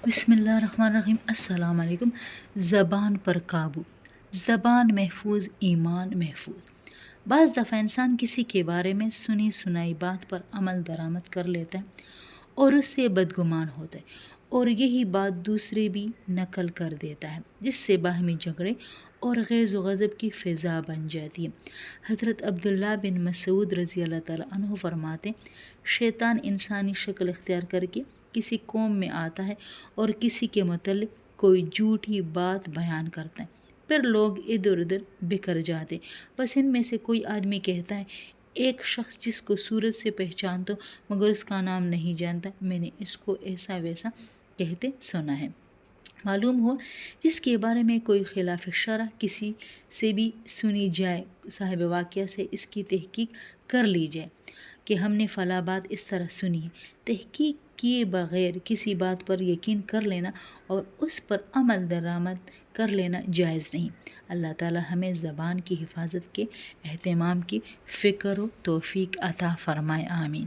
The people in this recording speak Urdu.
بسم اللہ الرحمن الرحیم۔ السلام علیکم۔ زبان پر قابو، زبان محفوظ ایمان محفوظ۔ بعض دفعہ انسان کسی کے بارے میں سنی سنائی بات پر عمل درآمد کر لیتا ہے اور اس سے بدگمان ہوتا ہے، اور یہی بات دوسرے بھی نقل کر دیتا ہے، جس سے باہمی جھگڑے اور غیظ و غضب کی فضا بن جاتی ہے۔ حضرت عبداللہ بن مسعود رضی اللہ تعالیٰ عنہ فرماتے ہیں، شیطان انسانی شکل اختیار کر کے کسی قوم میں آتا ہے اور کسی کے متعلق کوئی جھوٹی بات بیان کرتا ہے، پھر لوگ ادھر ادھر بکھر جاتے۔ بس ان میں سے کوئی آدمی کہتا ہے، ایک شخص جس کو صورت سے پہچانتا ہوں مگر اس کا نام نہیں جانتا، میں نے اس کو ایسا ویسا کہتے سنا ہے۔ معلوم ہو جس کے بارے میں کوئی خلاف شرع کسی سے بھی سنی جائے، صاحب واقعہ سے اس کی تحقیق کر لی جائے کہ ہم نے فلاں بات اس طرح سنی ہے۔ تحقیق کیے بغیر کسی بات پر یقین کر لینا اور اس پر عمل درآمد کر لینا جائز نہیں۔ اللہ تعالی ہمیں زبان کی حفاظت کے اہتمام کی فکر و توفیق عطا فرمائے، آمین۔